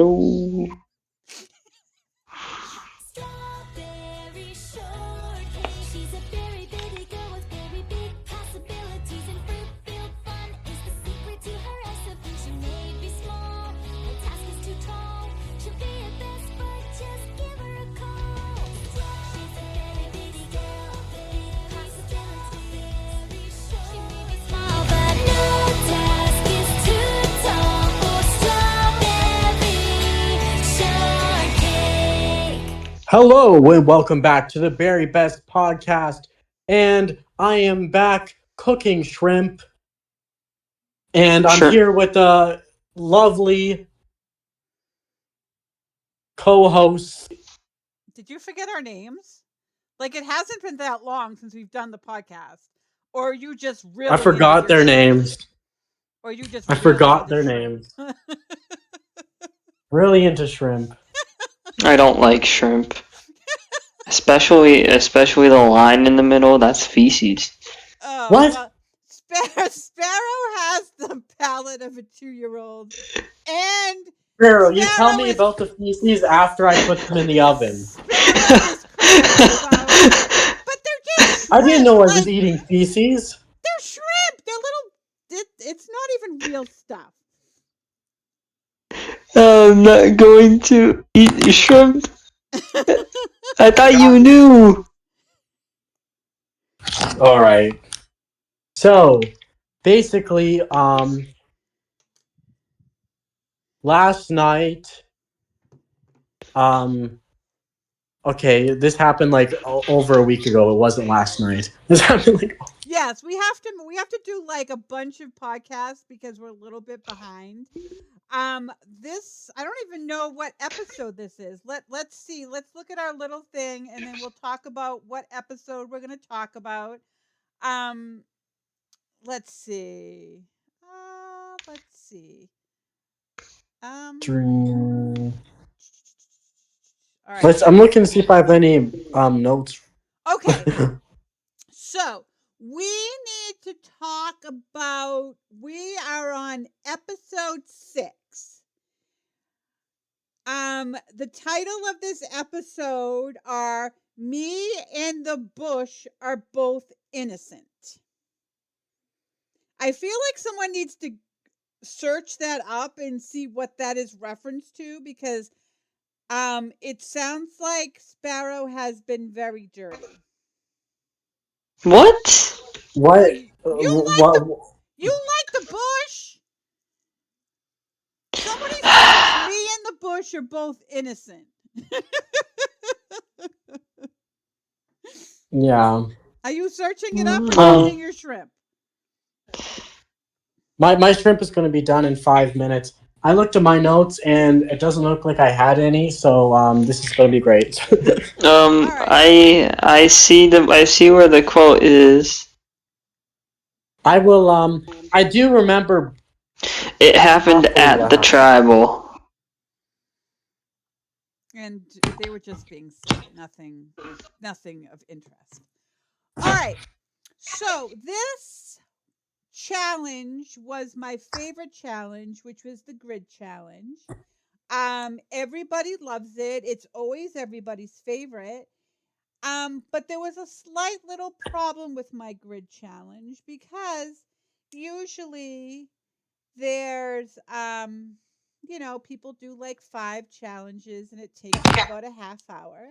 no. Strawberry shortcake. She's a very bitty girl with very big possibilities, and fruit-filled fun is the secret to her recipe. She may be small, her task is too tall. She'll be your best, but just give her a call. She's a very bitty girl, big possibilities. She may be small, but no task is too tall for strawberry shortcake. Hello and welcome back to the Very Best Podcast. And I am back cooking shrimp. And I'm Sure. here with a lovely co-host. Did you forget our names? Like, it hasn't been that long since we've done the podcast. Or are you just really I forgot their names. Or are you just I really forgot into their shrimp? names. Really into shrimp. I don't like shrimp. Especially the line in the middle, that's feces. Oh, What? well, Sparrow has the palate of a 2-year-old. And Sparrow, you tell Sparrow me is- about the feces after I put them in the oven. Sparrow is crazy about it. But they're just shrimp. I didn't know I was Like, eating feces. they're shrimp. They're little... It's not even real stuff. I'm not going to eat shrimp. I thought you knew. Alright. So, basically, last night, okay, this happened like over a week ago. It wasn't last night. This happened like Yes, we have to do like a bunch of podcasts because we're a little bit behind. This I don't even know what episode this is. Let's see. Let's look at our little thing and then we'll talk about what episode we're going to talk about. Um, let's see. Let's see. Dream. All right. I'm looking to see if I have any notes. Okay. So we need to talk about. We are on episode 6. The title of this episode are "Me and the Bush Are Both Innocent." I feel like someone needs to search that up and see what that is referenced to because it sounds like Sparrow has been very dirty. What? What? You like the bush? Somebody said me and the bush are both innocent. Yeah. Are you searching it up or are you eating your shrimp? My shrimp is going to be done in 5 minutes. I looked at my notes and it doesn't look like I had any, so this is going to be great. Right. I see where the quote is. I will I do remember It happened halfway at the down. tribal. And they were just being silly, nothing of interest. All right. So this challenge was my favorite challenge, which was the grid challenge. Everybody loves it. It's always everybody's favorite. But there was a slight little problem with my grid challenge because usually there's people do like 5 challenges and it takes about a half hour.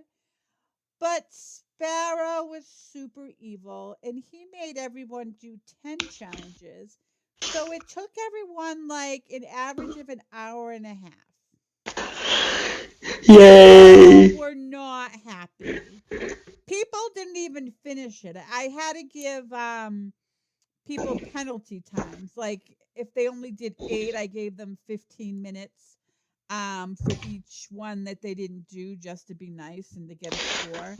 But Sparrow was super evil and he made everyone do 10 challenges. So it took everyone like an average of an hour and a half. Yay! People were not happy. People didn't even finish it. I had to give people penalty times. Like if they only did 8, I gave them 15 minutes for each one that they didn't do just to be nice and to get a score.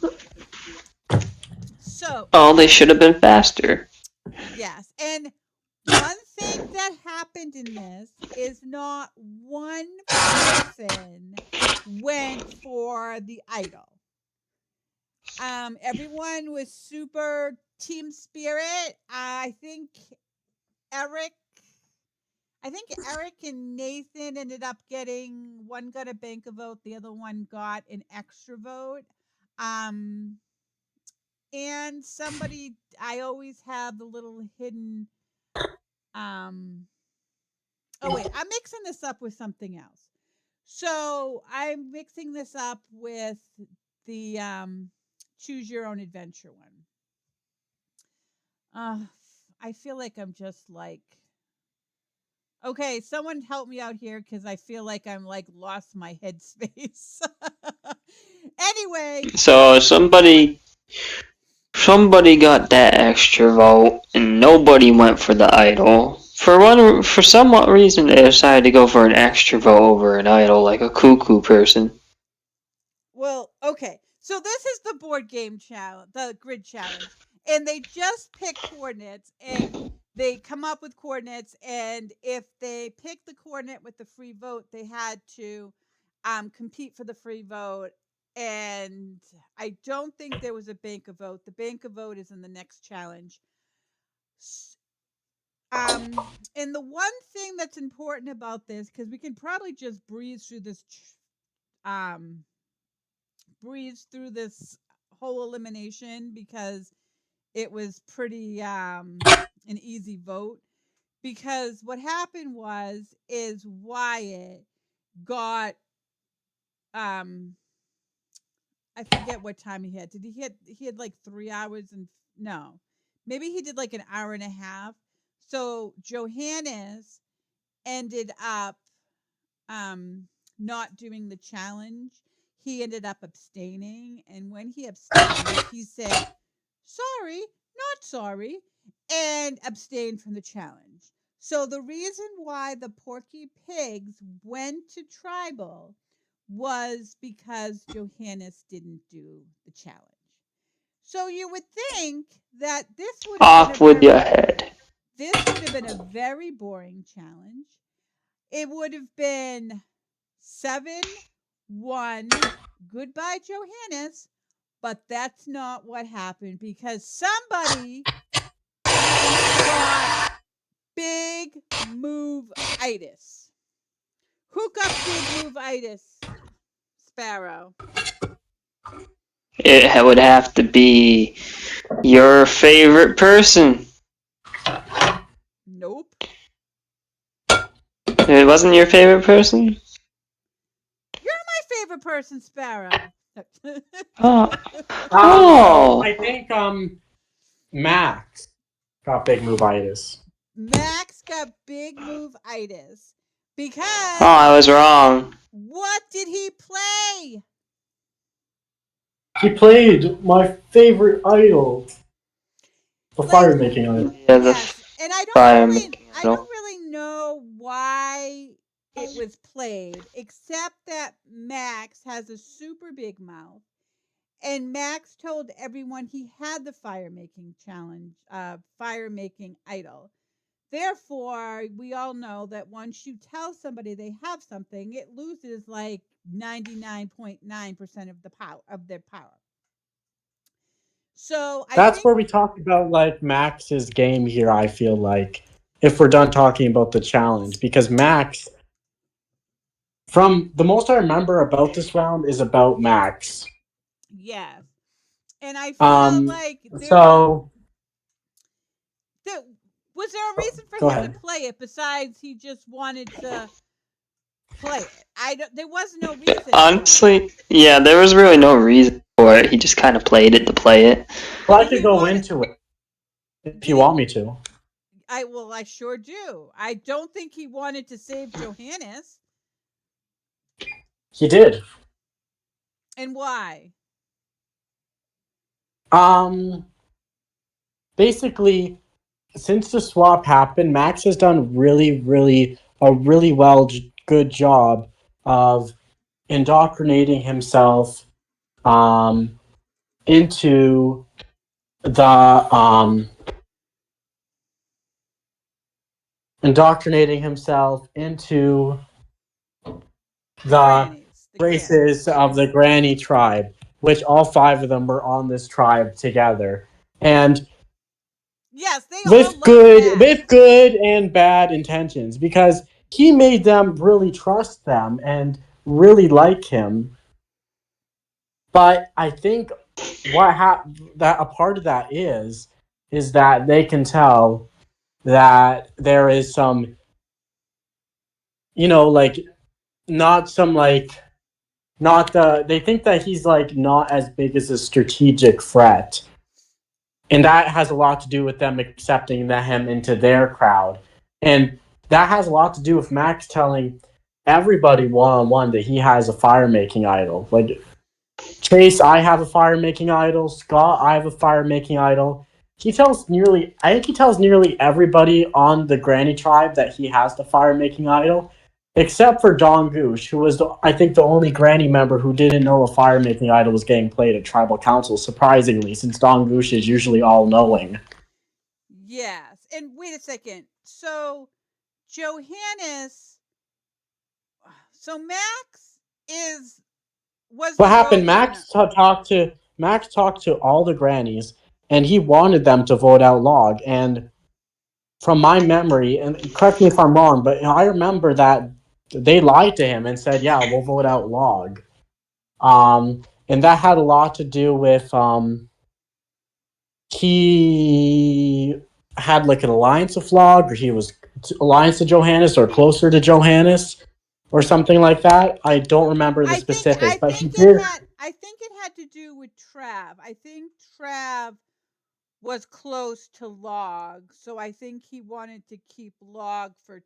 So, Oh, they should have been faster. yes. And one thing that happened in this is not one person went for the idol. Everyone was super team spirit. I think Eric I think Eric and Nathan ended up getting one got a bank a vote, the other one got an extra vote. Um, and somebody I always have the little hidden um oh wait, I'm mixing this up with something else. So I'm mixing this up with the choose your own adventure one. Uh I feel like I'm just like okay, someone help me out here because I feel like I'm like lost my headspace. Anyway, So somebody got that extra vote, and nobody went for the idol. For somewhat reason, they decided to go for an extra vote over an idol, like a cuckoo person. well, okay. So this is the board game challenge, the grid challenge, and they just pick coordinates and they come up with coordinates, and if they pick the coordinate with the free vote, they had to compete for the free vote. And I don't think there was a bank of vote. The bank of vote is in the next challenge. S- and the one thing that's important about this, because we can probably just um, breeze through this whole elimination because it was pretty an easy vote. Because what happened was is Wyatt got um I forget what time he had. Did he had like 3 hours and no. Maybe he did like an hour and a half. So Johannes ended up um not doing the challenge. He ended up abstaining, and when he abstained, he said, "Sorry, not sorry," and abstained from the challenge. So the reason why the Porky Pigs went to tribal was because Johannes didn't do the challenge. So you would think that Off with your head. this would have been a very boring challenge. It would have been 7-1 goodbye Johannes, but that's not what happened because somebody got big move itis. Who got big move itis? Sparrow. It would have to be your favorite person. Nope. It wasn't your favorite person? You're my favorite person, Sparrow. Oh. No, Oh. I think Max got big movitis. Max got big move itis Oh, because I was wrong. what did he play? He played my favorite idol, the Like fire making idol. Yeah, the yes, and fire making I idol. don't really know why it was played, except that Max has a super big mouth, and Max told everyone he had the fire making challenge, fire making idol. Therefore, we all know that once you tell somebody they have something, it loses like 99.9% of the power of their power. So I That's think where we talk about like Max's game here. I feel like if we're done talking about the challenge, because Max, from the most I remember about this round, is about Max. yes, and I feel Um, like so there was there a reason for go him to ahead. play it besides he just wanted to play it. I don't, there was no reason for it. Honestly, yeah, there was really no reason for it. He just kind of played it to play it. Well, I Did could he go want it? into it if Did you he? want me to. I sure do. I don't think he wanted to save Johannes. He did. And why? Um, Basically, since the swap happened, Max has done really good job of indoctrinating himself um, into the indoctrinating himself into The the grannies, the races grannies. of the Granny tribe, which all five of them were on this tribe together. And Yes, they all love with Max. good and bad intentions, because he made them really trust them and really like him. But I think that a part of that is that they can tell that there is some, like, not some, like, not the they think that he's like not as big as a strategic threat, and that has a lot to do with them accepting him into their crowd, and that has a lot to do with Max telling everybody one on one that he has a fire making idol. Like, Chase, I have a fire making idol. Scott, I have a fire making idol. I think he tells nearly everybody on the Granny tribe that he has the fire making idol, except for Don Goosh, who was, I think, the only Granny member who didn't know a fire making idol was getting played at tribal council, surprisingly, since Don Goosh is usually all knowing. Yes. And wait a second. So Johannes, so Max is was What the happened? roadrunner. Max talked to all the grannies, and he wanted them to vote out Log. And from my memory, and correct me if I'm wrong, but I remember that they lied to him and said, "Yeah, we'll vote out Log." And that had a lot to do with he had like an alliance with Log, or he was alliance to Johannes, or closer to Johannes, or something like that. I don't remember the specifics, but he did. I think it had to do with Trav. I think Trav was close to Log, so I think he wanted to keep Log for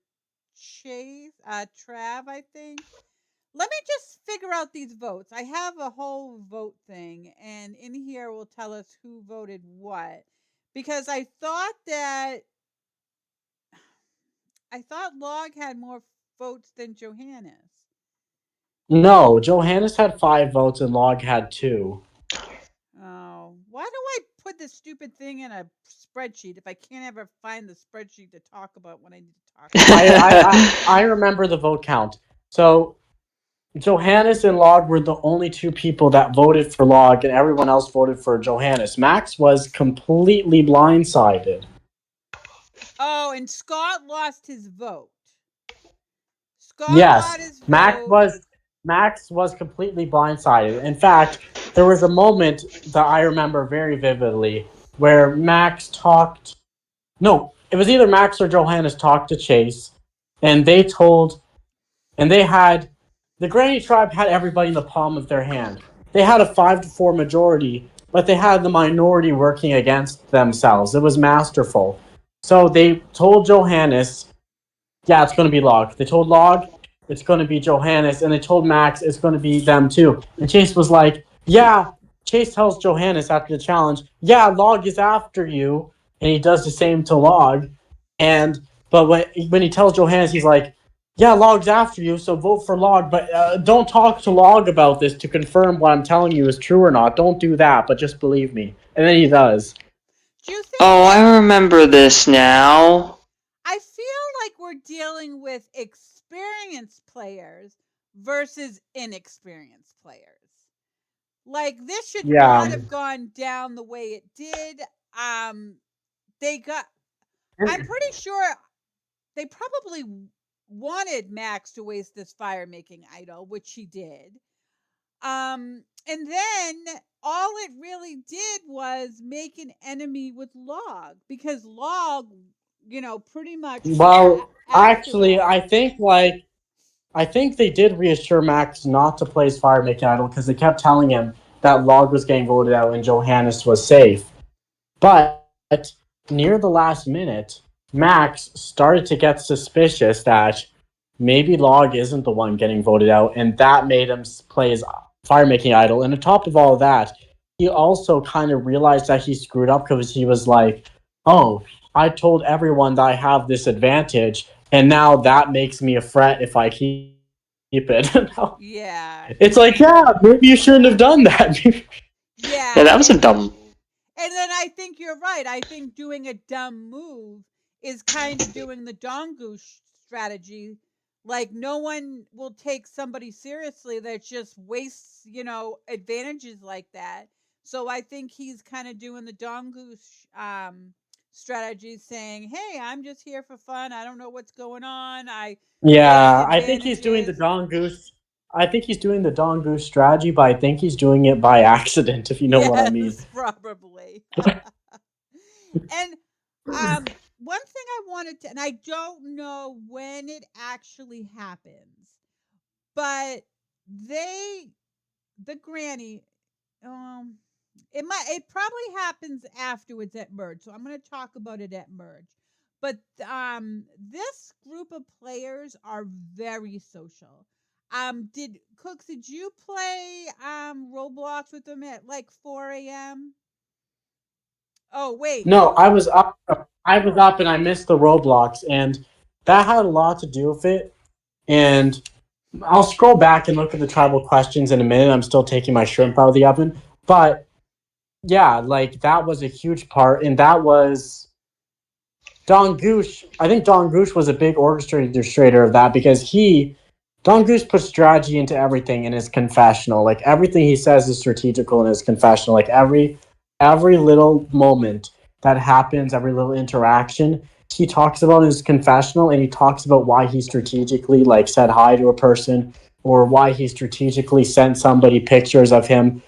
Chase, Trav, I think. Let me just figure out these votes. I have a whole vote thing, and in here will tell us who voted what. Because I thought Log had more votes than Johannes. No, Johannes had 5 votes and Log had 2. Oh, why do I put this stupid thing in a spreadsheet if I can't ever find the spreadsheet to talk about what I need to talk about? I remember the vote count. So Johannes and Log were the only 2 people that voted for Log, and everyone else voted for Johannes. Max was completely blindsided. Oh, and Scott lost his vote. Scott Yes, lost his Max vote. was Max was completely blindsided. In fact, there was a moment that I remember very vividly where Max talked. No, it was either Max or Johannes talked to Chase, and they had the Granny tribe had everybody in the palm of their hand. They had a 5-4 majority, but they had the minority working against themselves. It was masterful. So they told Johannes, yeah, it's going to be Log. They told Log, it's going to be Johannes, and they told Max, it's going to be them too. And Chase was like, yeah. Chase tells Johannes after the challenge, yeah, Log is after you, and he does the same to Log. And but when he tells Johannes, he's like, yeah, Log's after you, so vote for Log, but don't talk to Log about this to confirm what I'm telling you is true or not. Don't do that, but just believe me. And then he does. Do you think Oh, that I remember this now. I feel like we're dealing with experienced players versus inexperienced players? Like this should Yeah. not have gone down the way it did. Um, they got. I'm pretty sure they probably wanted Max to waste this fire making idol, which he did. And then all it really did was make an enemy with Log because Log, pretty much went Well, after actually, them. I think they did reassure Max not to play his fire making idol because they kept telling him that Log was getting voted out and Johannes was safe. But near the last minute, Max started to get suspicious that maybe Log isn't the one getting voted out, and that made him play his fire making idol. And on top of all that, he also kind of realized that he screwed up because he was like, "Oh, I told everyone that I have this advantage, and now that makes me a threat if I keep it." Yeah, It's like, yeah, maybe you shouldn't have done that. Yeah, yeah, that was a dumb. and then I think you're right. I think doing a dumb move is kind of doing the Dongu strategy. Like no one will take somebody seriously that just wastes, advantages like that. So I think he's kind of doing the Dongu strategy saying, "Hey, I'm just here for fun. I don't know what's going on. I know the Yeah, I think he's doing the advantages." Don Goose. I think he's doing the Don Goose strategy, but I think he's doing it by accident, if you know what I mean. Yes, probably. And one thing I wanted to, and I don't know when it actually happens, but they, the granny, um, it probably happens afterwards at merge. So I'm going to talk about it at merge. But this group of players are very social. Did you play Roblox with them at like 4 a.m.? Oh wait, No, I was up. I was up, and I missed the Roblox, and that had a lot to do with it. And I'll scroll back and look at the tribal questions in a minute. I'm still taking my shrimp out of the oven, but yeah, like that was a huge part, and that was Don Goosh. I think Don Goosh was a big orchestrator of that because Don Goosh puts strategy into everything in his confessional. Like everything he says is strategical in his confessional. Like every little moment that happens, every little interaction, he talks about in his confessional, and he talks about why he strategically like said hi to a person, or why he strategically sent somebody pictures of him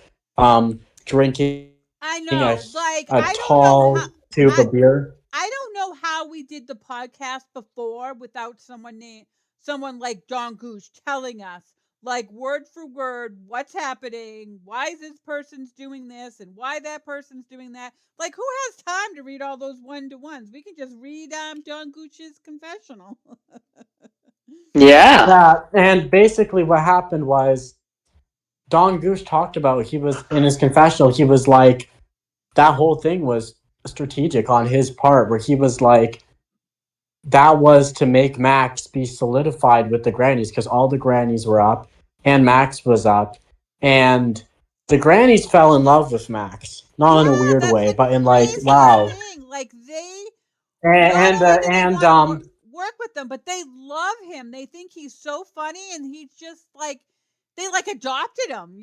drinking I a know. Like a tall tube I of beer. I don't know how we did the podcast before without someone like John Gooch telling us like word for word what's happening, why this person's doing this and why that person's doing that. Like who has time to read all those one-to-ones? We can just read John Gooch's confessional. Yeah. Yeah, and basically what happened was Don Goose talked about, he was in his confessional, he was like, that whole thing was strategic on his part, where he was like, that was to make Max be solidified with the grannies, because all the grannies were up and Max was up, and the grannies fell in love with Max, not in a Yeah, weird that's way, the but in like, craziest wow. thing. Like they not And only do they and want to work with them, but they love him. They think he's so funny, and he's just like they like adopted him.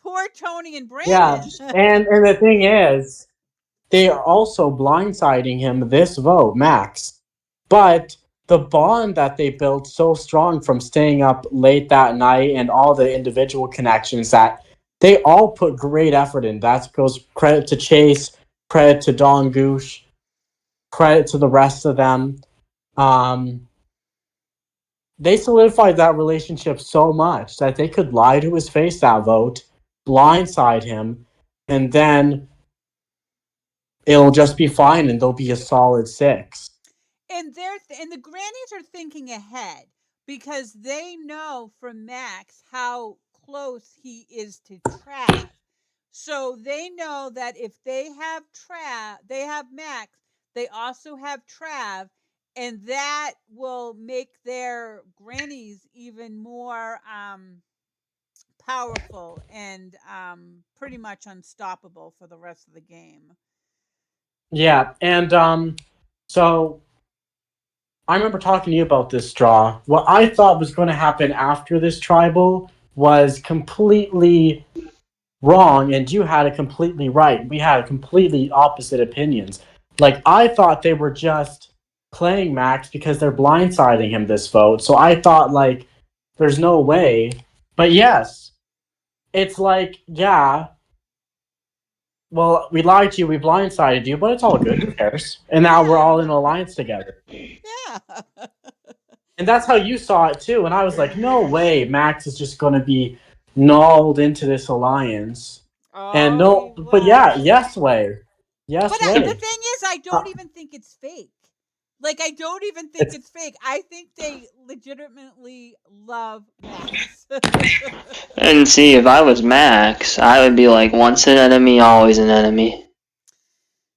Poor Tony and yeah, Brandon. and the thing is, they are also blindsiding him this vote, Max. But the bond that they built so strong from staying up late that night, and all the individual connections that they all put great effort in. That goes credit to Chase, credit to Don Goosh, credit to the rest of them. Um, they solidified that relationship so much that they could lie to his face that vote, blindside him, and then it'll just be fine, and they'll be a solid six. And the grannies are thinking ahead because they know from Max how close he is to Trav. So they know that if they have Max, they also have Trav, and that will make their grannies even more powerful and pretty much unstoppable for the rest of the game. Yeah, and so I remember talking to you about this draw. What I thought was going to happen after this tribal was completely wrong, and you had it completely right. We had completely opposite opinions. Like, I thought they were just playing Max because they're blindsiding him this vote. So I thought, like, there's no way. But yes, it's like, yeah, well, we lied to you, we blindsided you, but it's all good. Who cares? And now we're all Yeah. in an alliance together. Yeah. And that's how you saw it too. And I was like, no way, Max is just going to be nulled into this alliance. And Oh, he no, but yeah, was. yes way, But yes the way. thing is, I Uh, don't even think it's fake. Like, I don't even think it's it's fake. I think they legitimately love Max. And see, if I was Max, I would be like, once an enemy, always an enemy.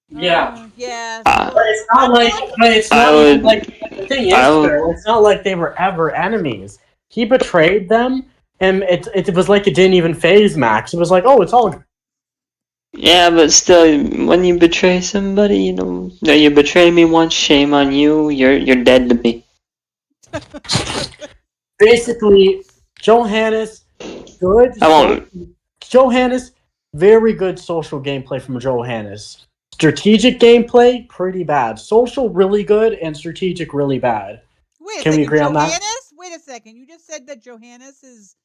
yeah, Yes. Uh, but Well, it's not like, but unfortunately, it's I not even like, would, the thing I is, would, Phil, it's not like they were ever enemies. He betrayed them, and it was like it didn't even phase Max. It was like, oh, it's all. yeah, but still, when you betray somebody, you betray me once, shame on you, you're dead to me. Basically, Johannes, good I so won't, Johannes, very good social gameplay from Johannes. Strategic gameplay, pretty bad. Social, really good, and strategic, really bad. Wait a Can we second, agree on that? Johannes? Wait a second. You just said that Johannes is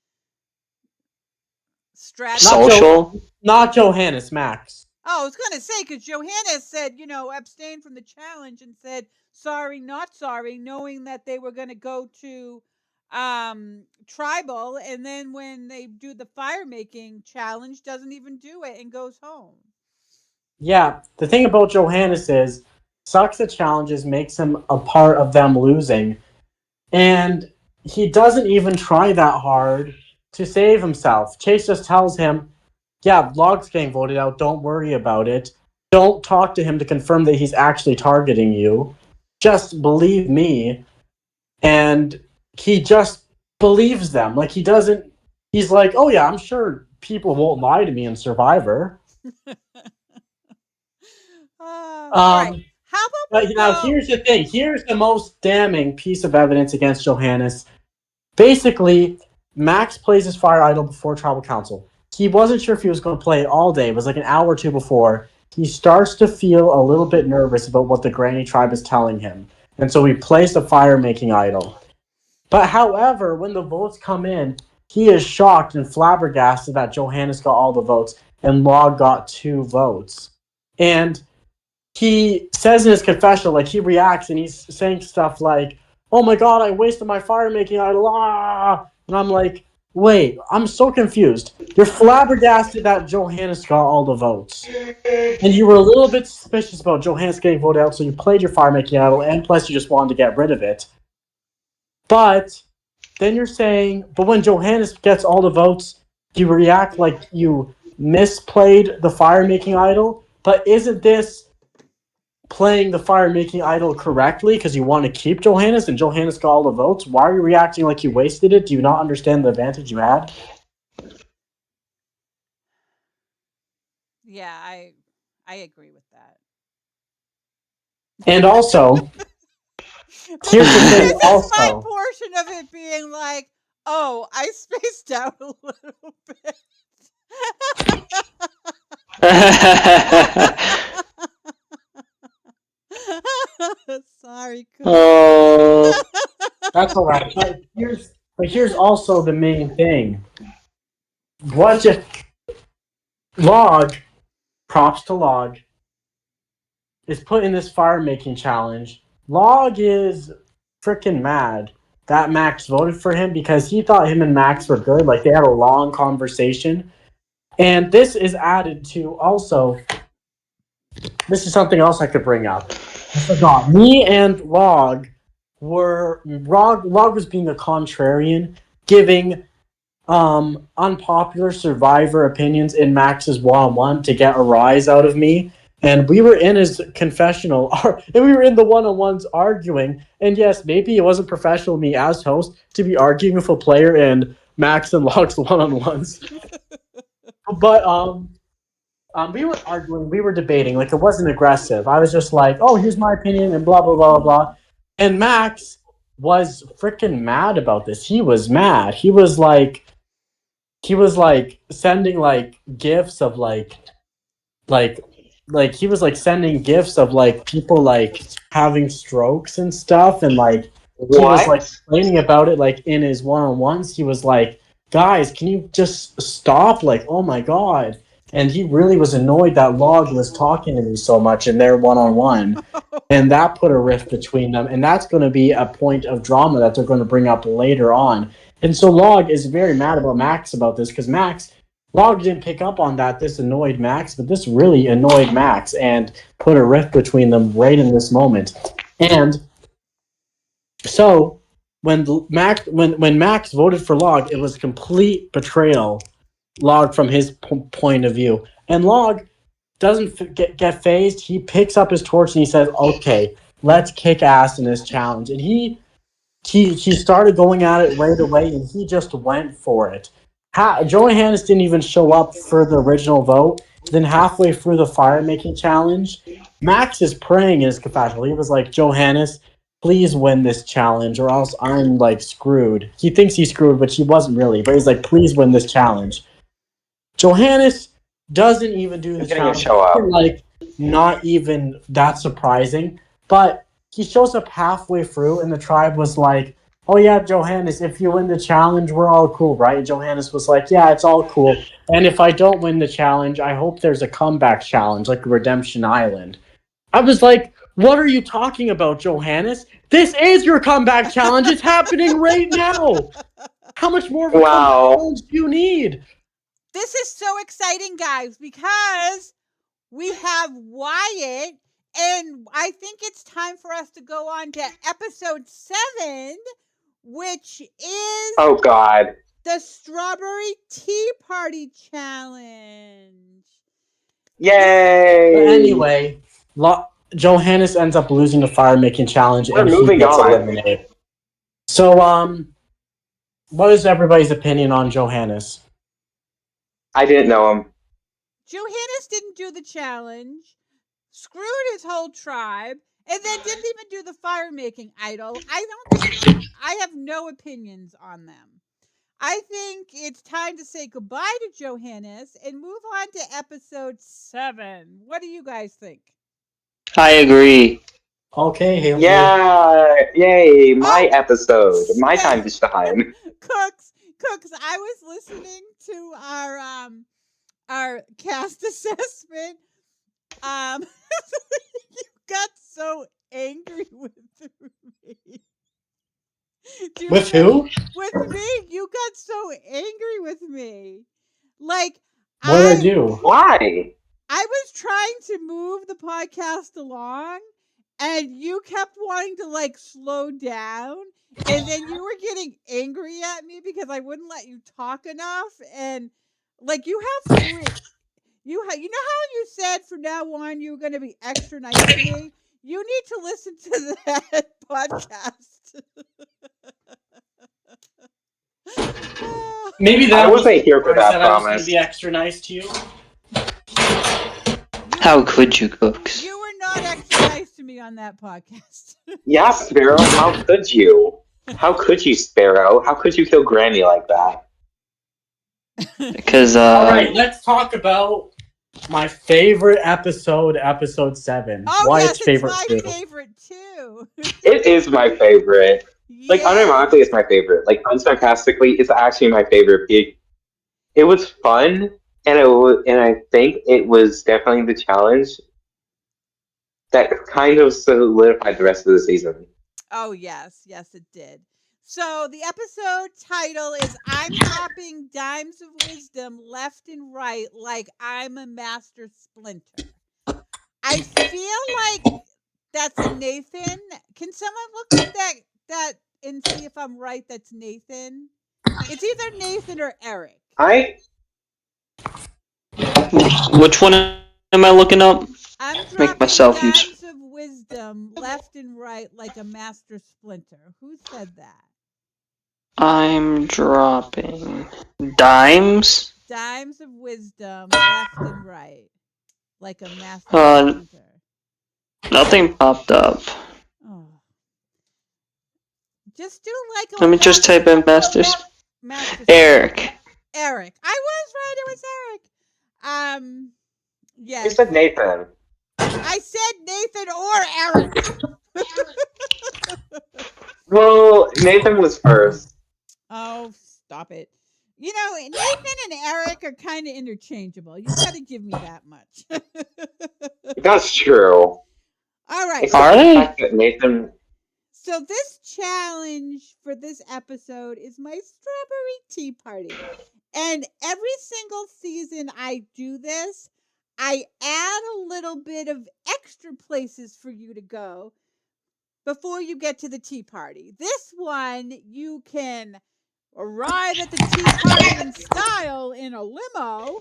strategy. Social? Not Johannes, Max. Oh, I was gonna say because Johannes said, abstain from the challenge and said sorry, not sorry, knowing that they were gonna go to tribal, and then when they do the fire making challenge, doesn't even do it and goes home. Yeah, the thing about Johannes is, sucks at challenges makes him a part of them losing. And he doesn't even try that hard to save himself. Chase just tells him, yeah, Log's getting voted out, don't worry about it. Don't talk to him to confirm that he's actually targeting you. Just believe me. And he just believes them. Like, he's like, oh yeah, I'm sure people won't lie to me in Survivor. All right. How about Now, here's the thing. Here's the most damning piece of evidence against Johannes. Basically, Max plays his Fire Idol before Tribal Council. He wasn't sure if he was going to play it all day. It was like an hour or two before. He starts to feel a little bit nervous about what the Granny Tribe is telling him. And so he plays the fire-making idol. But however, when the votes come in, he is shocked and flabbergasted that Johannes got all the votes and Log got 2 votes. And he says in his confessional, like, he reacts and he's saying stuff like, oh my god, I wasted my fire-making idol, ah! And I'm like, wait, I'm so confused. You're flabbergasted that Johannes got all the votes. And you were a little bit suspicious about Johannes getting voted out, so you played your fire-making idol, and plus you just wanted to get rid of it. But then you're saying, but when Johannes gets all the votes, you react like you misplayed the fire-making idol? But isn't this playing the fire-making idol correctly because you want to keep Johannes and Johannes got all the votes? Why are you reacting like you wasted it? Do you not understand the advantage you had? Yeah, I agree with that. And also, here's the thing. This is my portion of it being like, oh, I spaced out a little bit. Sorry, Coop. Oh. That's all right. But here's also the main thing. What if Log, props to Log, is put in this fire-making challenge. Log is freaking mad that Max voted for him because he thought him and Max were good. Like, they had a long conversation. And this is added to also, this is something else I could bring up. I forgot. Me and Log was being a contrarian, giving unpopular Survivor opinions in Max's one-on-one to get a rise out of me. And we were in his confessional, and we were in the one-on-ones arguing. And yes, maybe it wasn't professional of me as host to be arguing with a player in Max and Log's one-on-ones. But we were arguing, we were debating, like, it wasn't aggressive. I was just like, oh, here's my opinion, and blah, blah, blah, blah. And Max was freaking mad about this. He was mad. He was like sending like gifs of like he was like sending gifs of like people like having strokes and stuff, and like he was like complaining about it like in his one-on-ones. He was like, guys, can you just stop? Like, oh my god. And he really was annoyed that Log was talking to me so much in their one-on-one. And that put a rift between them. And that's going to be a point of drama that they're going to bring up later on. And so Log is very mad about Max about this because Log didn't pick up on that. This annoyed Max, but this really annoyed Max and put a rift between them right in this moment. And so when Max voted for Log, it was complete betrayal. Log from his point of view, and Log doesn't get phased. He picks up his torch and he says, "Okay, let's kick ass in this challenge." And he started going at it right away, and he just went for it. Johannes didn't even show up for the original vote. Then halfway through the fire-making challenge, Max is praying in his confessional. He was like, "Johannes, please win this challenge, or else I'm like screwed." He thinks he's screwed, but he wasn't really. But he's like, "Please win this challenge." Johannes doesn't even do the challenge. not even that surprising. But he shows up halfway through, and the tribe was like, "Oh yeah, Johannes, if you win the challenge, we're all cool, right?" And Johannes was like, "Yeah, it's all cool. And if I don't win the challenge, I hope there's a comeback challenge, like a Redemption Island." I was like, "What are you talking about, Johannes? This is your comeback challenge. It's happening right now. How much more of a comeback Wow. challenge do you need?" This is so exciting, guys, because we have Wyatt, and I think it's time for us to go on to episode 7, which is Oh God. the Strawberry Tea Party Challenge. But Yay. anyway, Johannes ends up losing the fire making challenge, We're and he moving gets on. eliminated. So, what is everybody's opinion on Johannes? I didn't know him. Johannes didn't do the challenge, screwed his whole tribe, and then didn't even do the fire making idol. I have no opinions on them. I think it's time to say goodbye to Johannes and move on to episode 7. What do you guys think? I agree. Okay, Haley. Yeah. Yay. My Oh, episode. My hey, time to shine. Cooks, I was listening to our cast assessment. You got so angry with me. Do you With remember? who? With me? You got so angry with me. Like What did I I do? Why? I was trying to move the podcast along, and you kept wanting to like slow down, and then you were getting angry at me because I wouldn't let you talk enough, and like you have three you know how you said from now on you were going to be extra nice to me? You need to listen to that podcast. Maybe I that was wasn't here for where I that said I was going to promise. be extra nice to you. How could you, Cooks? You were not extra nice to me on that podcast. Yeah, Sparrow. How could you? How could you, Sparrow? How could you kill Granny like that? Because All right, let's talk about my favorite episode, episode 7. Oh Wyatt's yes, it's favorite my too. favorite too. It is my favorite. Like, Yeah. unironically, it's my favorite. Like, unsarcastically, it's actually my favorite. It was fun, and and I think it was definitely the challenge that kind of solidified the rest of the season. Oh yes, yes it did. So the episode title is I'm dropping dimes of wisdom left and right like I'm a master splinter. I feel like that's a Nathan. Can someone look up that and see if I'm right? That's Nathan. It's either Nathan or Eric. I which one am I looking up? I'm Make dropping myself use. dimes of wisdom left and right like a master splinter. Who said that? I'm dropping dimes. Dimes of wisdom left and right like a master Uh, splinter. nothing popped up. Oh. Just do like a Let me just type in masters. master Eric. Eric. I was right, it was Eric. you Yes. said Nathan. I said Nathan or Eric. Well, Nathan was first. Oh, stop it. You know, Nathan and Eric are kind of interchangeable. You got to give me that much. That's true. All right. Except Are for the they? fact that Nathan. So this challenge for this episode is my strawberry tea party. And every single season I do this, I add a little bit of extra places for you to go before you get to the tea party. This one, you can arrive at the tea party in style in a limo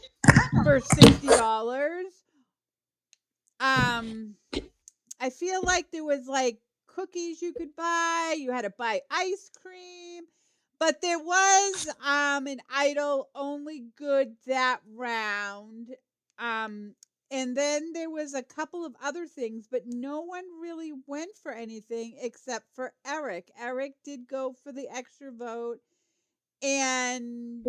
for $60. I feel like there was like cookies you could buy. You had to buy ice cream. But there was an idol only good that round. Um and then there was a couple of other things, but no one really went for anything except for Eric. Eric did go for the extra vote, and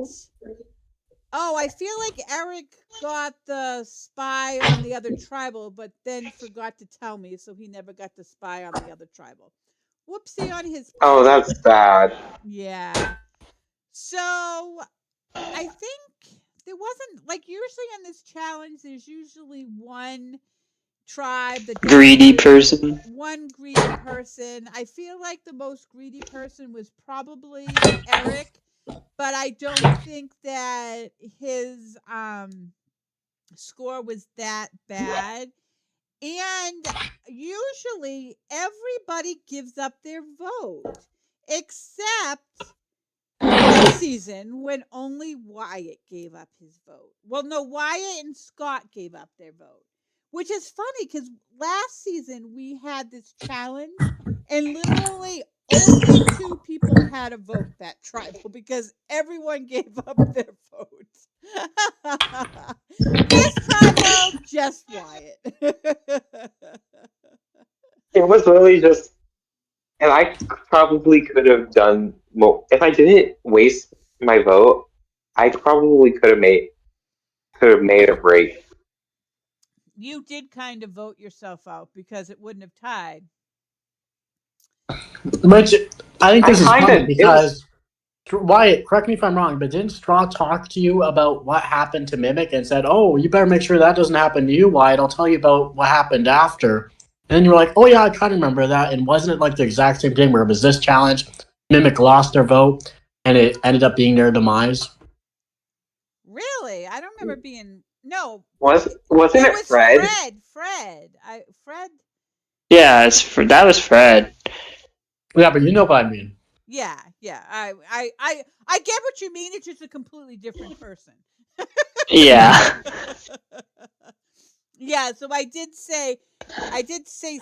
Oh, I feel like Eric got the spy on the other tribal, but then forgot to tell me, so he never got the spy on the other tribal. Whoopsie on his Oh, part. that's sad. Yeah. So I think there wasn't like usually in this challenge, there's usually one tribe that doesn't Greedy really person. one greedy person. I feel like the most greedy person was probably Eric, but I don't think that his score was that bad. And usually everybody gives up their vote except this season when only Wyatt gave up his vote. Well, no, Wyatt and Scott gave up their vote, which is funny because last season we had this challenge and literally only two people had a vote that tribal because everyone gave up their votes. This tribal, just Wyatt. It was really just, and I probably could have done more if I didn't waste my vote. I probably could have made a break. You did kind of vote yourself out because it wouldn't have tied. Which I think I this is kind funny of it was because Wyatt, correct me if I'm wrong, but didn't Straw talk to you about what happened to Mimic and said, "Oh, you better make sure that doesn't happen to you, Wyatt. I'll tell you about what happened after." And then you were like, "Oh yeah, I kind of remember that." And wasn't it like the exact same thing where it was this challenge? Mimic lost their vote, and it ended up being their demise. Really? I don't remember being no. wasn't It it was Fred? Fred. Yeah, that was Fred. Yeah, but you know what I mean. Yeah. I get what you mean. It's just a completely different person. Yeah. Yeah. So I did say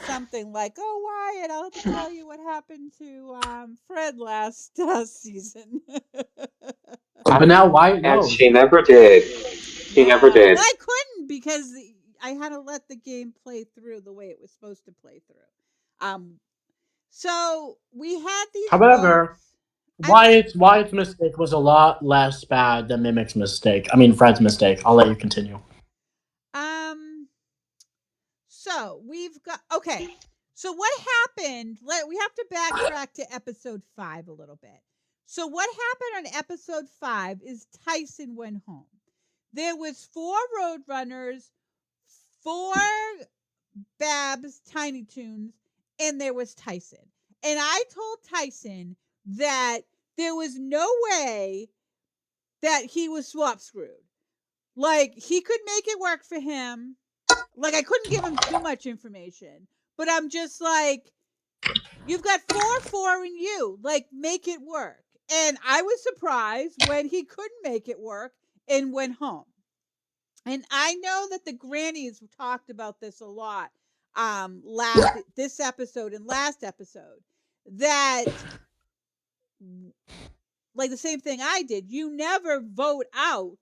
something like, "Oh, Wyatt, I'll have to tell you what happened to Fred last season." But now Wyatt And knows. she never did. She never Yeah. Well, did. I couldn't because I had to let the game play through the way it was supposed to play through. Um. So we had these However, votes. I was Wyatt's mistake was a lot less bad than Mimic's mistake. I mean, Fred's mistake. I'll let you continue. um. So we've got okay. So what happened? We have to backtrack to episode 5 a little bit. So what happened on episode 5 is Tyson went home. There was 4 Roadrunners, 4 Babs, Tiny Toons, and there was Tyson. And I told Tyson that there was no way that he was swap screwed. Like he could make it work for him. Like I couldn't give him too much information, but I'm just like, you've got 4 and you like make it work. And I was surprised when he couldn't make it work and went home. And I know that the grannies talked about this a lot last this episode and last episode that like the same thing I did. You never vote out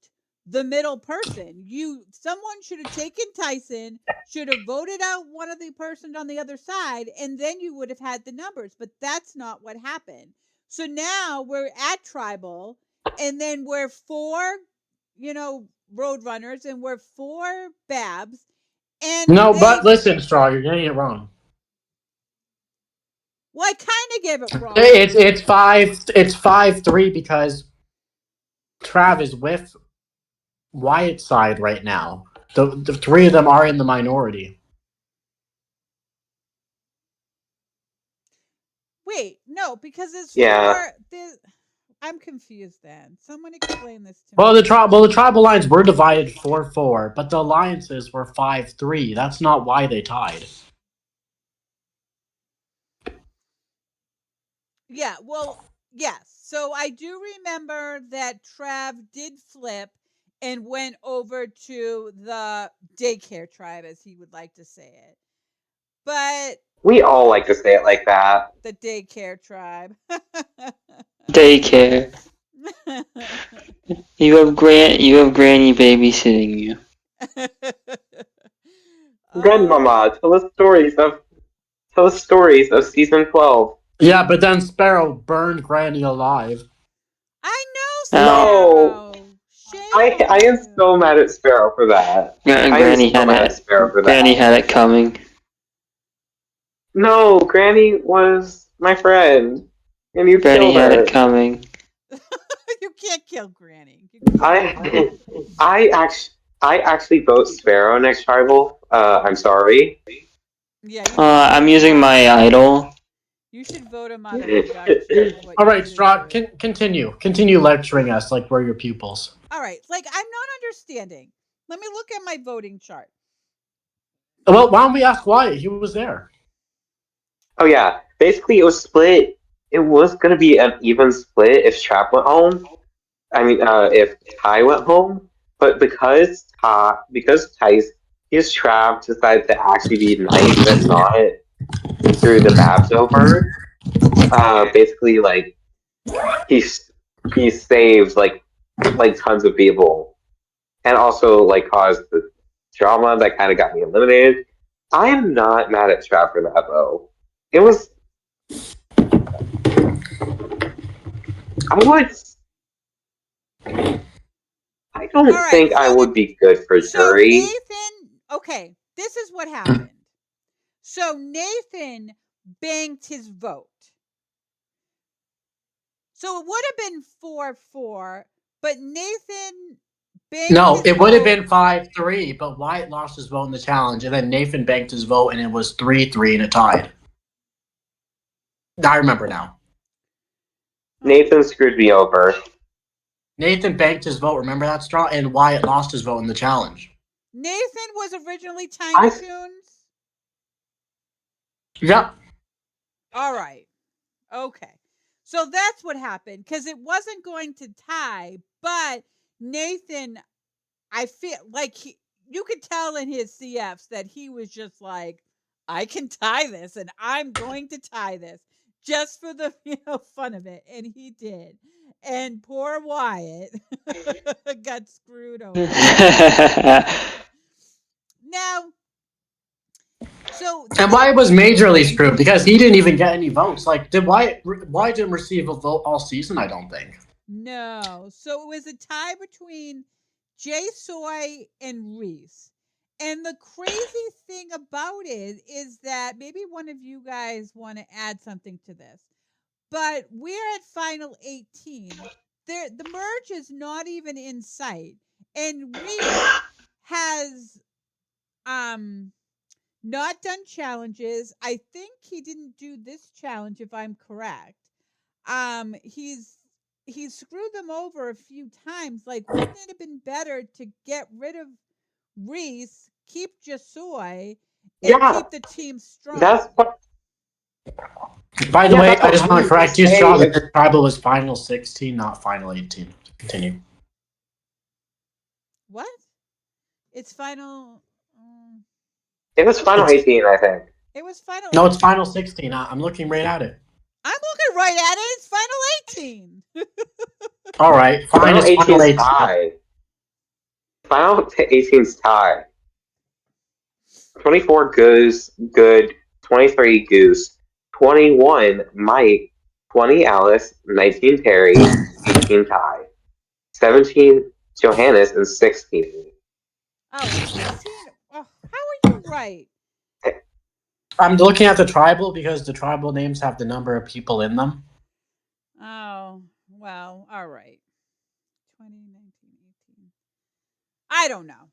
the middle person. Someone should have taken Tyson, should have voted out one of the person on the other side, and then you would have had the numbers. But that's not what happened. So now we're at tribal, and then we're 4, road runners, and we're 4 Babs, and No, they but listen, Straw, you're getting it wrong. well, I kind of gave it wrong. It's 5-3 because Trav is with Wyatt's side right now. The 3 of them are in the minority. Wait, no, because there's Yeah. 4. I'm confused. Then someone explain this to Well, me. the tribal lines were divided 4-4, but the alliances were 5-3. That's not why they tied. Yeah, well, yes. So I do remember that Trav did flip and went over to the daycare tribe, as he would like to say it. But We all like to say it like that. the daycare tribe. Daycare. You have Granny babysitting you. Oh, Grandmama, tell us stories of season 12. Yeah, but then Sparrow burned Granny alive. I know Now, No, Sparrow. Shame I am so mad at Sparrow for that. I am Granny so had mad at Sparrow for Granny that. had it coming. No, Granny was my friend, and you Granny killed had it her. coming. You can't kill Granny. You can't. I I actually vote Sparrow next tribal. I'm sorry. Yeah, you should vote I'm using my idol. You should vote him out of production. Is what All you right, should Straw, do. continue lecturing us like we're your pupils. All right, like I'm not understanding. Let me look at my voting chart. Well, why don't we ask Wyatt? He was there. Oh yeah, basically it was split. It was gonna be an even split if Trap went home. I mean, if Ty went home, but because Ty's his Trav decided to actually be nice and not screw the Babs over. Basically, like he saves like tons of people, and also like caused the drama that kind of got me eliminated. I am not mad at Trav for that though. It was I would I All don't right, think I would be good for so jury. Nathan. Okay, this is what happened. So Nathan banked his vote. So it would have been 4-4, but Nathan banked No, his it would have vote. been 5-3, but Wyatt lost his vote in the challenge, and then Nathan banked his vote, and it was 3-3, and it tied. I remember now. Nathan screwed me over. Nathan banked his vote. Remember that, Straw? And Wyatt lost his vote in the challenge. Nathan was originally Tiny Toons. Yep. All right. Okay. So that's what happened because it wasn't going to tie, but Nathan, I feel like you could tell in his CFs that he was just like, I can tie this and I'm going to tie this just for the fun of it. And he did. And poor Wyatt got screwed over. Now, And Wyatt was majorly screwed because he didn't even get any votes. Like, Wyatt didn't receive a vote all season, I don't think. No. So it was a tie between Jay Soy and Reese. And the crazy thing about it is that maybe one of you guys want to add something to this. But we're at final 18. The merge is not even in sight. And Reese has not done challenges. I think he didn't do this challenge if I'm correct. He's screwed them over a few times. Like, wouldn't it have been better to get rid of Reese, keep Jasoy, and keep the team strong? That's what. By the way, I just want to correct you, Straw, that If, the tribal was final 16, not final 18. Continue. What? It's final. it was final 18, I think. It was final. No, it's final 16. I'm looking right at it. I'm looking right at it. It's final 18. All right, fine. Final It's final 18's 18. tie. Final 18's tie. 24 Goose, good. 23 Goose. 21 Mike. 20 Alice. 19 Terry. 18 Ty. 17 Johannes, and 16. Oh, 16. Oh, how are you right? I'm looking at the tribal because the tribal names have the number of people in them. Oh, well, all right. 20, 19, 18. I don't know.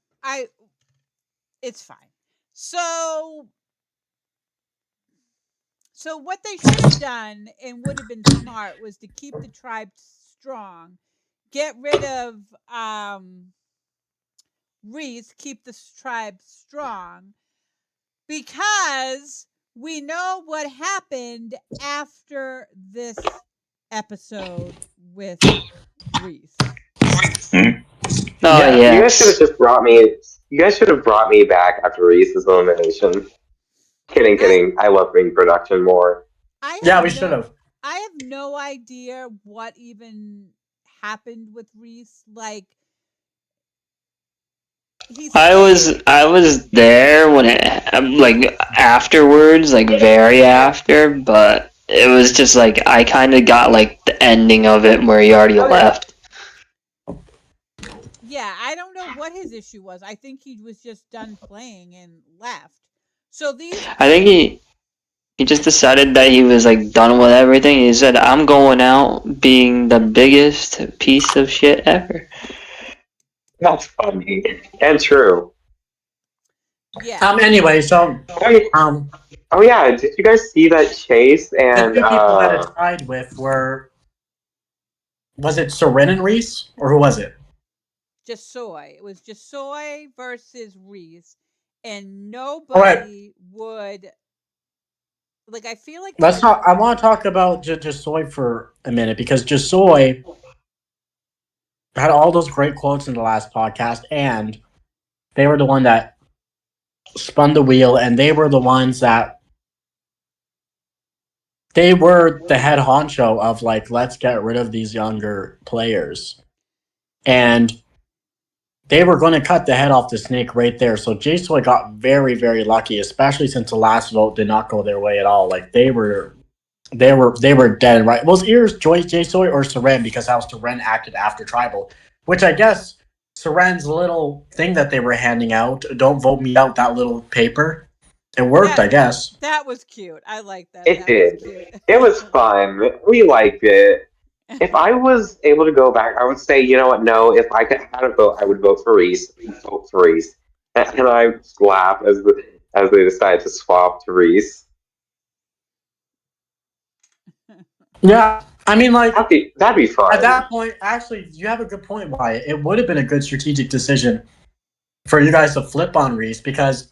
It's fine. So what they should have done and would have been smart was to keep the tribe strong, get rid of Reese, keep the tribe strong, because we know what happened after this episode with Reese. Oh Yeah. You guys should have just brought me. You guys should have brought me back after Reese's elimination. Kidding. I love Ring Production more. Yeah, we should have. I have no idea what even happened with Reese. Like, I was there when it like afterwards, like very after, but it was just like I kind of got like the ending of it where he already left. Yeah, I don't know what his issue was. I think he was just done playing and left. So these I think he just decided that he was like done with everything. He said, "I'm going out being the biggest piece of shit ever." That's funny and true. yeah. Anyway, so Oh, yeah. um, Oh yeah, did you guys see that Chase the and two people that it tied with were, was it Seren and Reese, or who was it? Just soy. It was just soy versus Reese, and All right, nobody would like. I feel like let's talk. I want to talk about Jasoy for a minute because Jasoy had all those great quotes in the last podcast, and they were the one that spun the wheel, and they were the ones that they were the head honcho of like, let's get rid of these younger players, and they were going to cut the head off the snake right there. So Jasoy got very, very lucky, especially since the last vote did not go their way at all. Like they were dead. Right? Was ears Joyce Jasoy or Seren, because how Seren acted after Tribal, which I guess Seren's little thing that they were handing out, "Don't vote me out," that little paper, it worked, that I guess. that was cute. I like that. it That was did. cute. It was fun. We liked it. If I was able to go back, I would say, you know what? No, if I could have a vote, I would vote for Reese. Vote for Reese, and I laugh as they decide to swap to Reese. Yeah, I mean, like That'd be at fun. that point, actually, you have a good point. Why it would have been a good strategic decision for you guys to flip on Reese, because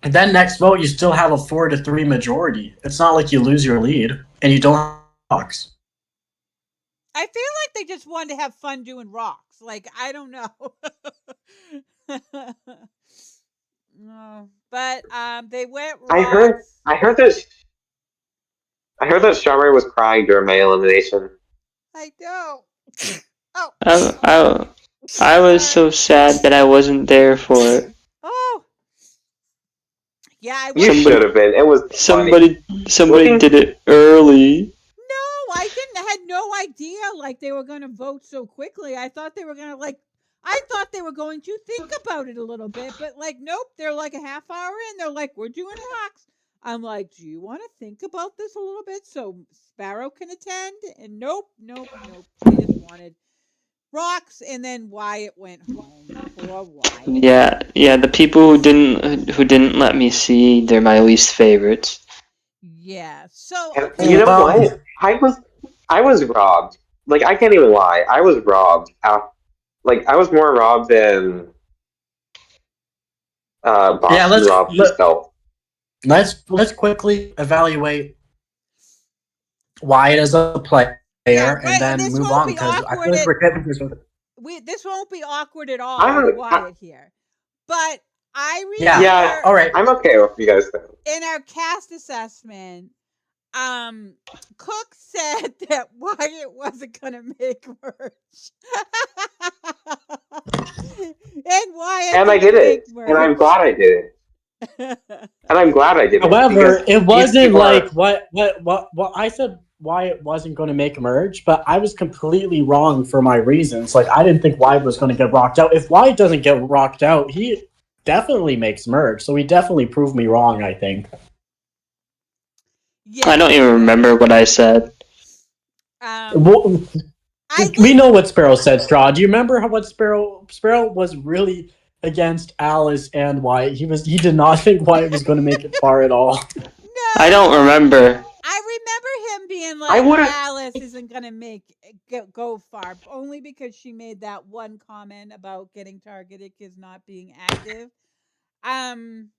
then next vote you still have a 4-3 majority. It's not like you lose your lead and you don't have box. I feel like they just wanted to have fun doing rocks. Like I don't know. No, but they went I heard. rocks. I heard that. I heard that Strawberry was crying during my elimination. I know. Oh, I, I, I was sorry. so sad that I wasn't there for it. Oh, yeah, I You wasn't. should Somebody, have been. It was funny. somebody Looking, did it early. No, I didn't. I had no idea like they were going to vote so quickly. I thought they were going to like. I thought they were going to think about it a little bit, but like, nope. They're like a half hour in. They're like, we're doing rocks. I'm like, do you want to think about this a little bit so Sparrow can attend? And nope, nope, nope. They just wanted rocks, and then Wyatt went home. Poor Wyatt. Yeah. The people who didn't let me see, they're my least favorites. Yeah. So and you okay. know Well, what? I was robbed. Like I can't even lie. I was robbed. Like I was more robbed than yeah, Boston robbed himself. let's quickly evaluate Wyatt as a player Yeah. and Right. And then this move won't on, be because I feel awkward. like we're getting through. This won't be awkward at all with I'm. Wyatt here. But I Yeah. Yeah, remember All right. I'm okay with you guys. in our cast assessment, um, Cook said that Wyatt wasn't gonna make merch. And Wyatt And I didn't did make it, and I'm merch. glad I did it, and I'm glad I did it because However, it these wasn't people like are. what I said Wyatt wasn't going to make a merge, but I was completely wrong for my reasons. Like I didn't think Wyatt was going to get rocked out. If Wyatt doesn't get rocked out, he definitely makes merge. So he definitely proved me wrong, I think. I don't Yes, even yes. remember what I said. Um, I We did. know what Sparrow said, Straw. Do you remember what Sparrow was really against Alice and Wyatt? He did not think Wyatt was going to make it far at all. I No, don't remember. I remember him being I like, would have. Alice isn't gonna go far, only because she made that one comment about getting targeted kids not being active. Um,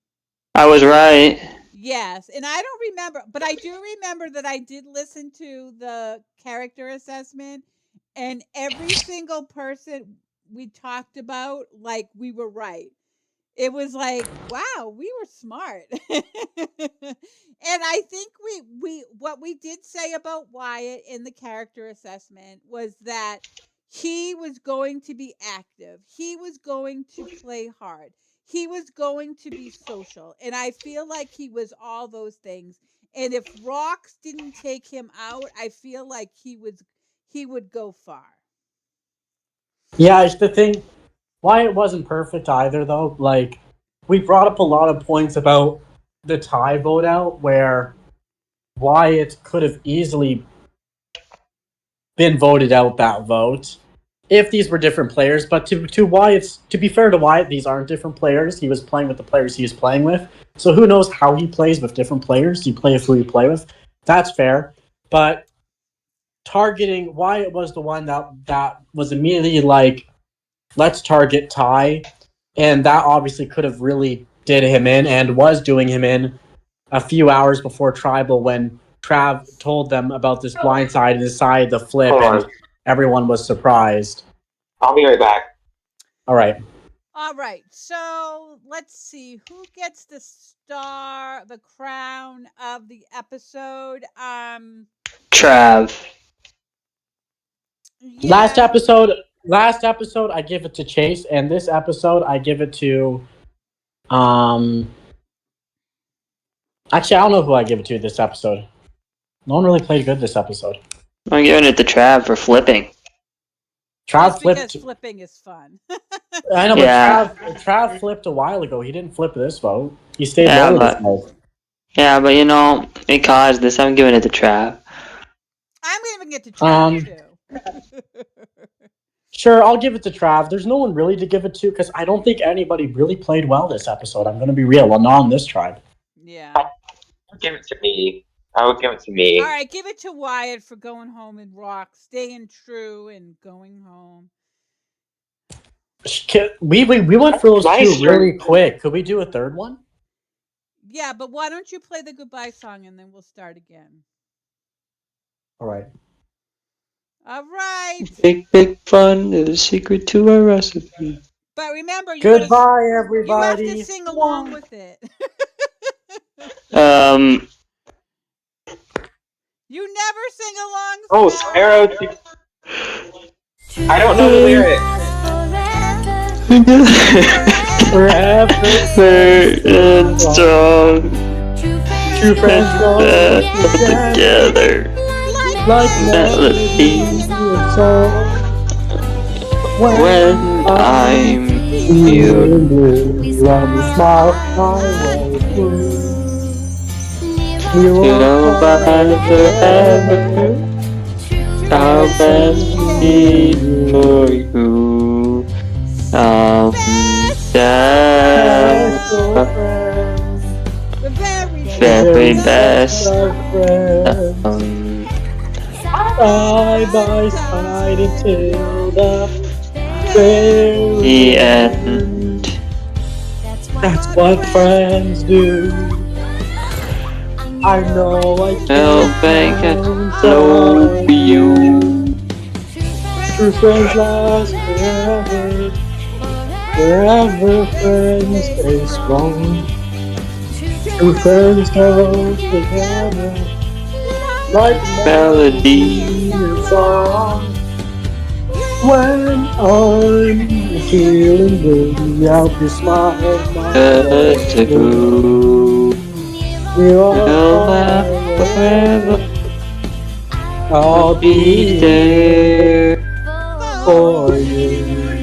I was right. yes, and I don't remember, but I do remember that I did listen to the character assessment, and every single person we talked about, like we were right. It was like, wow, we were smart. And I think we what we did say about Wyatt in the character assessment was that he was going to be active. He was going to play hard. He was going to be social. And I feel like he was all those things. And if rocks didn't take him out, I feel like he would go far. Yeah, it's the thing. Wyatt wasn't perfect either, though. Like, we brought up a lot of points about the tie vote out where Wyatt could have easily been voted out that vote if these were different players. But to Wyatt's, to be fair to Wyatt, these aren't different players. He was playing with the players he was playing with. So who knows how he plays with different players? You play with who you play with. That's fair. But targeting Wyatt was the one that was immediately like, let's target Ty, and that obviously could have really did him in and was doing him in a few hours before Tribal when Trav told them about this blindside and decided to flip, Hold and on. everyone was surprised. I'll be right back. All right. All right, so let's see who gets the star, the crown of the episode. Trav. Yeah. Last episode, I give it to Chase, and this episode, I give it to, actually, I don't know who I give it to this episode. No one really played good this episode. I'm giving it to Trav for flipping. Trav Just because flipped. flipping is fun. I know, Yeah. but Trav flipped a while ago. He didn't flip this vote. He stayed Yeah, loyal but- this vote. Yeah, but you know, it caused this. I'm giving it to Trav. I'm giving it to Trav too. Sure, I'll give it to Trav. There's no one really to give it to because I don't think anybody really played well this episode. I'm going to be real. Well, not on this tribe. Yeah. I'll give it to me. I would give it to me. All right, give it to Wyatt for going home and rock, staying true and going home. We went for those Nice two really quick. Could we do a third one? Yeah, but why don't you play the goodbye song and then we'll start again. All right. All right. Big fun is the secret to our recipe. But remember, Goodbye, you everybody. have to sing along with it. You never sing along. Oh, Sarah. Sparrow. I don't know the lyrics. Forever and strong. true friends go Together. like Melody. and song. When I'm you love me, smile my way through. you know by forever. I'll best be for you. The Very best. Side by side until the The very end. That's what friends do. I know I I'll can't make it count slow on for you. True friends last forever. Forever friends stay strong. True friends go together. Like Melody. a song. When I'm feeling good, I'll be smiling my way To through. who You'll will laugh forever. I'll Be be there. for you.